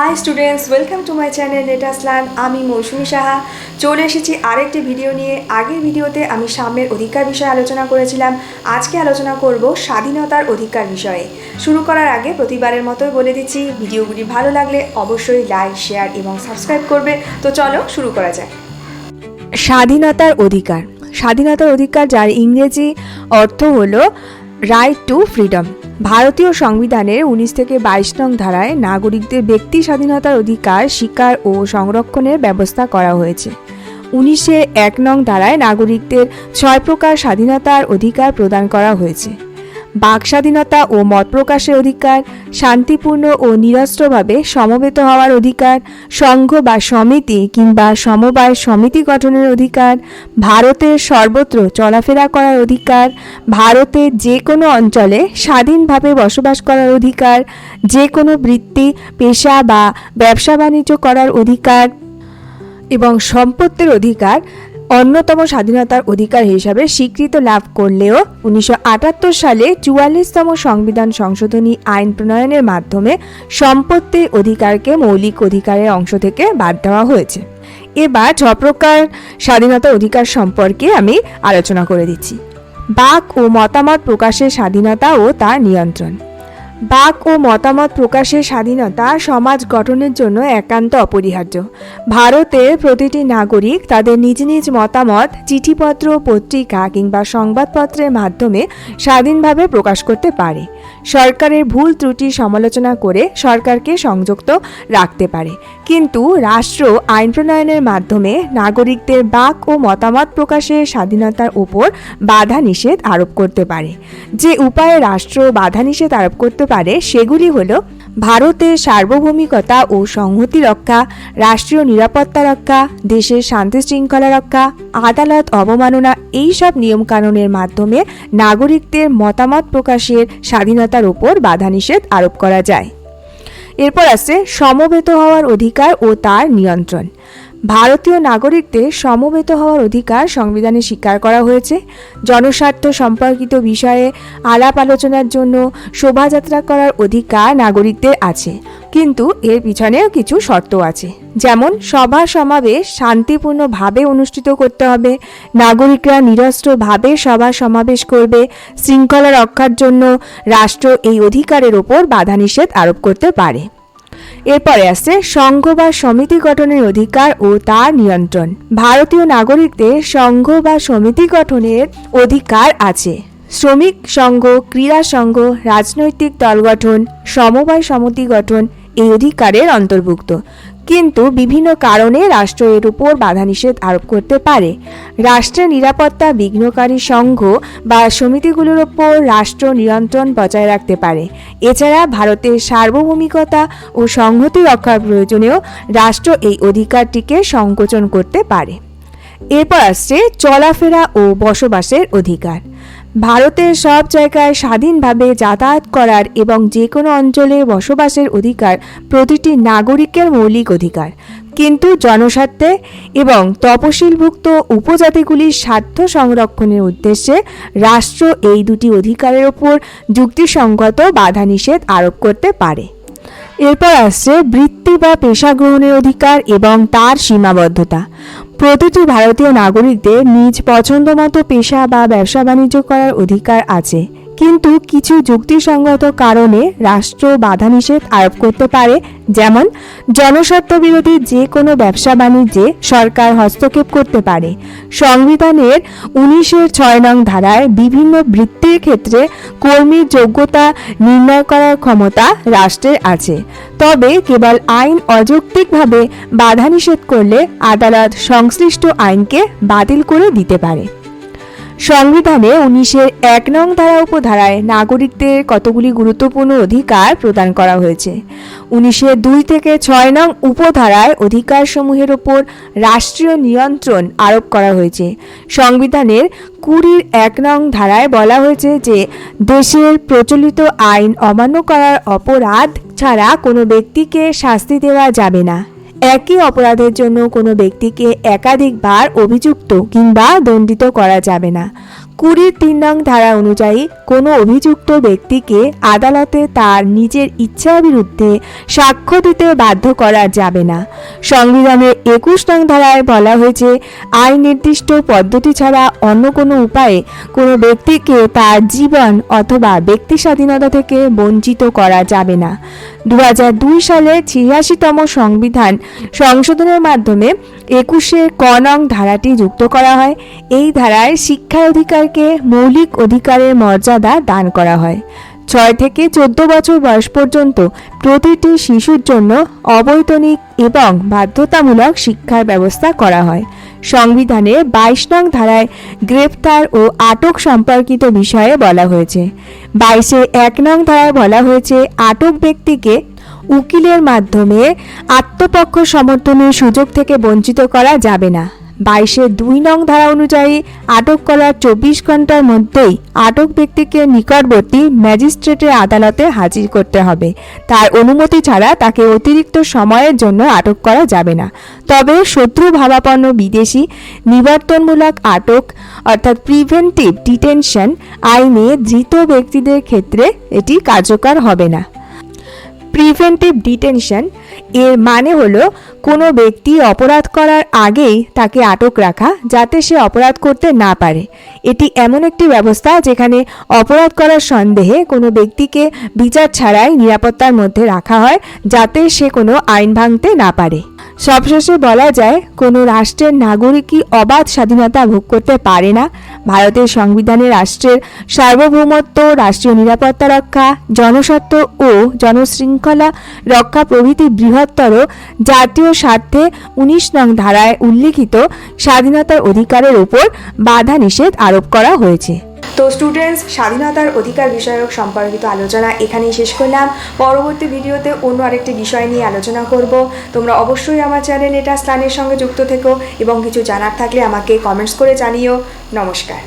High students, welcome to my channel let's learn. আমি মৌসুমি সাহা চলে এসেছি আরেকটি ভিডিও নিয়ে। আগের ভিডিওতে আমি সাম্যের অধিকার বিষয়ে আলোচনা করেছিলাম। আজকে আলোচনা করব স্বাধীনতার অধিকার বিষয়ে। শুরু করার আগে প্রতিবারের মতোই বলে দিচ্ছি, ভিডিওগুলি ভালো লাগলে অবশ্যই লাইক, শেয়ার এবং সাবস্ক্রাইব করবে। তো চলো শুরু করা যাক। স্বাধীনতার অধিকার। স্বাধীনতার অধিকার, যার ইংরেজি অর্থ হলো রাইট টু ফ্রিডম। ভারতীয় সংবিধানের 19 থেকে 22 নং ধারায় নাগরিকদের ব্যক্তি স্বাধীনতার অধিকার স্বীকার ও সংরক্ষণের ব্যবস্থা করা হয়েছে। 1901 নং ধারায় নাগরিকদের 6 প্রকার স্বাধীনতার অধিকার প্রদান করা হয়েছে। বাক স্বাধীনতা ও মত প্রকাশের অধিকার, শান্তিপূর্ণ ও নিরস্ত্রভাবে সমবেত হওয়ার অধিকার, সংঘ বা সমিতি কিংবা সমবায় সমিতি গঠনের অধিকার, ভারতের সর্বত্র চলাফেরা করার অধিকার, ভারতের যে কোনো অঞ্চলে স্বাধীনভাবে বসবাস করার অধিকার, যে কোনো বৃত্তি, পেশা বা ব্যবসা বাণিজ্য করার অধিকার এবং সম্পত্তির অধিকার অন্যতম স্বাধীনতার অধিকার হিসাবে স্বীকৃত লাভ করলেও 1978 সালে 44তম সংবিধান সংশোধনী আইন প্রণয়নের মাধ্যমে সম্পত্তির অধিকারকে মৌলিক অধিকারের অংশ থেকে বাদ দেওয়া হয়েছে। এবার 6 প্রকার স্বাধীনতার অধিকার সম্পর্কে আমি আলোচনা করে দিচ্ছি। বাক ও মতামত প্রকাশের স্বাধীনতা ও তার নিয়ন্ত্রণ। বাক ও মতামত প্রকাশের স্বাধীনতা সমাজ গঠনের জন্য একান্ত অপরিহার্য। ভারতের প্রতিটি নাগরিক তাদের নিজ নিজ মতামত চিঠিপত্র, পত্রিকা কিংবা সংবাদপত্রের মাধ্যমে স্বাধীনভাবে প্রকাশ করতে পারে। সরকারের ভুল ত্রুটি সমালোচনা করে সরকারকে সংযুক্ত রাখতে পারে, কিন্তু রাষ্ট্র আইন প্রণয়নের মাধ্যমে নাগরিকদের বাক ও মতামত প্রকাশের স্বাধীনতার উপর বাধা নিষেধ আরোপ করতে পারে। যে উপায়ে রাষ্ট্র বাধা নিষেধ আরোপ করতে পারে সেগুলি হলো ভারতের সার্বভৌমিকতা ও সংহতি রক্ষা, রাষ্ট্রীয় নিরাপত্তা রক্ষা, দেশের শান্তি শৃঙ্খলা রক্ষা, আদালত অবমাননা। এইসব নিয়মকানুনের মাধ্যমে নাগরিকদের মতামত প্রকাশের স্বাধীনতার উপর বাধা নিষেধ আরোপ করা যায়। এরপর আছে সমবেত হওয়ার অধিকার ও তার নিয়ন্ত্রণ। ভারতীয় নাগরিকদের সমবেত হওয়ার অধিকার সংবিধানে স্বীকার করা হয়েছে। জনস্বার্থ সম্পর্কিত বিষয়ে আলাপ আলোচনার জন্য শোভাযাত্রা করার অধিকার নাগরিকদের আছে, কিন্তু এর পিছনেও কিছু শর্ত আছে। যেমন সভা সমাবেশ শান্তিপূর্ণভাবে অনুষ্ঠিত করতে হবে, নাগরিকরা নিরস্ত্রভাবে সভা সমাবেশ করবে, শৃঙ্খলা রক্ষার জন্য রাষ্ট্র এই অধিকারের ওপর বাধা নিষেধ আরোপ করতে পারে। এরপরে আছে সংঘ বা সমিতি গঠনের অধিকার ও তার নিয়ন্ত্রণ। ভারতীয় নাগরিকদের সংঘ বা সমিতি গঠনের অধিকার আছে। শ্রমিক সংঘ, ক্রীড়া সংঘ, রাজনৈতিক দল গঠন, সমবায় সমিতি গঠন এই অধিকারের অন্তর্ভুক্ত, কিন্তু বিভিন্ন কারণে রাষ্ট্র এর উপর বাধা নিষেধ আরোপ করতে পারে। রাষ্ট্রের নিরাপত্তা বিঘ্নকারী সংঘ বা সমিতিগুলোর ওপর রাষ্ট্র নিয়ন্ত্রণ বজায় রাখতে পারে। এছাড়া ভারতের সার্বভৌমিকতা ও সংহতি রক্ষার প্রয়োজনেও রাষ্ট্র এই অধিকারটিকে সংকোচন করতে পারে। এরপর আসছে চলাফেরা ও বসবাসের অধিকার। ভারতের সব জায়গায় স্বাধীনভাবে যাতায়াত করার এবং যে কোনো অঞ্চলে বসবাসের অধিকার প্রতিটি নাগরিকের মৌলিক অধিকার, কিন্তু জনস্বার্থে এবং তপশিলভুক্ত উপজাতিগুলির স্বার্থ সংরক্ষণের উদ্দেশ্যে রাষ্ট্র এই দুটি অধিকারের ওপর যুক্তিসঙ্গত বাধা নিষেধ আরোপ করতে পারে। এরপর আসছে বৃত্তি বা পেশা গ্রহণের অধিকার এবং তার সীমাবদ্ধতা। প্রতিটি ভারতীয় নাগরিকদের নিজ পছন্দমতো পেশা বা ব্যবসা বাণিজ্য করার অধিকার আছে, কিন্তু কিছু যুক্তিসঙ্গত কারণে রাষ্ট্র বাধা নিষেধ আরোপ করতে পারে। যেমন জনস্বার্থ বিরোধী যে কোনো ব্যবসা বাণিজ্যে সরকার হস্তক্ষেপ করতে পারে। সংবিধানের 1906 নং ধারায় বিভিন্ন বৃত্তির ক্ষেত্রে কর্মীর যোগ্যতা নির্ণয় করার ক্ষমতা রাষ্ট্রের আছে, তবে কেবল আইন অযৌক্তিকভাবে বাধা নিষেধ করলে আদালত সংশ্লিষ্ট আইনকে বাতিল করে দিতে পারে। সংবিধানে 1901 নং ধারা উপধারায় নাগরিকদের কতগুলি গুরুত্বপূর্ণ অধিকার প্রদান করা হয়েছে। 1902 থেকে 6 নং উপধারায় অধিকারসমূহের ওপর রাষ্ট্রীয় নিয়ন্ত্রণ আরোপ করা হয়েছে। সংবিধানের 20(1) নং ধারায় বলা হয়েছে যে দেশের প্রচলিত আইন অমান্য করার অপরাধ ছাড়া কোনো ব্যক্তিকে শাস্তি দেওয়া যাবে না। একই অপরাধের জন্য কোনো ব্যক্তিকে একাধিকবার অভিযুক্ত কিংবা দণ্ডিত করা যাবে না। 20(3) নং ধারা অনুযায়ী কোনো অভিযুক্ত ব্যক্তিকে আদালতে তার নিজের ইচ্ছার বিরুদ্ধে সাক্ষ্য দিতে বাধ্য করা যাবে না। সংবিধানের 21 নং ধারায় বলা হয়েছে, আইন নির্দিষ্ট পদ্ধতি ছাড়া অন্য কোনো উপায়ে কোনো ব্যক্তিকে তার জীবন অথবা ব্যক্তি স্বাধীনতা থেকে বঞ্চিত করা যাবে না। 2002 সালের 86তম সংবিধান সংশোধনের মাধ্যমে 21 ক নং ধারাটি যুক্ত করা হয়। এই ধারায় শিক্ষার অধিকারকে মৌলিক অধিকারের মর্যাদা দান করা হয়। 6 থেকে 14 বছর বয়স পর্যন্ত প্রতিটি শিশুর জন্য অবৈতনিক এবং বাধ্যতামূলক শিক্ষার ব্যবস্থা করা হয়। সংবিধানের 22 নং ধারায় গ্রেপ্তার ও আটক সম্পর্কিত বিষয়ে বলা হয়েছে। 22(1) নং ধারায় বলা হয়েছে, আটক ব্যক্তিকে উকিলের মাধ্যমে আত্মপক্ষ সমর্থনের সুযোগ থেকে বঞ্চিত করা যাবে না। 22(2) নং ধারা অনুযায়ী আটক করার 24 ঘন্টার মধ্যেই আটক ব্যক্তিকে নিকটবর্তী ম্যাজিস্ট্রেটের আদালতে হাজির করতে হবে। তার অনুমতি ছাড়া তাকে অতিরিক্ত সময়ের জন্য আটক করা যাবে না। তবে শত্রুভাবাপন্ন বিদেশি নিবর্তনমূলক আটক অর্থাৎ প্রিভেন্টিভ ডিটেনশন আইনে ধৃত ব্যক্তিদের ক্ষেত্রে এটি কার্যকর হবে না। প্রিভেন্টিভ ডিটেনশন এর মানে হলো কোনো ব্যক্তি অপরাধ করার আগেই তাকে আটক রাখা, যাতে সে অপরাধ করতে না পারে। এটি এমন একটি ব্যবস্থা যেখানে অপরাধ করার সন্দেহে কোনো ব্যক্তিকে বিচার ছাড়াই নিরাপত্তার মধ্যে রাখা হয়, যাতে সে কোনো আইন ভাঙতে না পারে। সবশেষে বলা যায়, কোনো রাষ্ট্রের নাগরিকই অবাধ স্বাধীনতা ভোগ করতে পারে না। ভারতের সংবিধানে রাষ্ট্রের সার্বভৌমত্ব, রাষ্ট্রীয় নিরাপত্তা রক্ষা, জনস্বার্থ ও জনশৃঙ্খলা রক্ষা প্রভৃতি বৃহত্তর জাতীয় স্বার্থে 19 নং ধারায় উল্লিখিত স্বাধীনতার অধিকারের উপর বাধা নিষেধ আরোপ করা হয়েছে। তো স্টুডেন্টস, স্বাধীনতার অধিকার বিষয়ক সম্পর্কিত আলোচনা এখানেই শেষ করলাম। পরবর্তী ভিডিওতে অন্য আরেকটি বিষয় নিয়ে আলোচনা করব। তোমরা অবশ্যই আমার চ্যানেল এটা স্থানের সঙ্গে যুক্ত থেকো এবং কিছু জানার থাকলে আমাকে কমেন্টস করে জানিও। নমস্কার।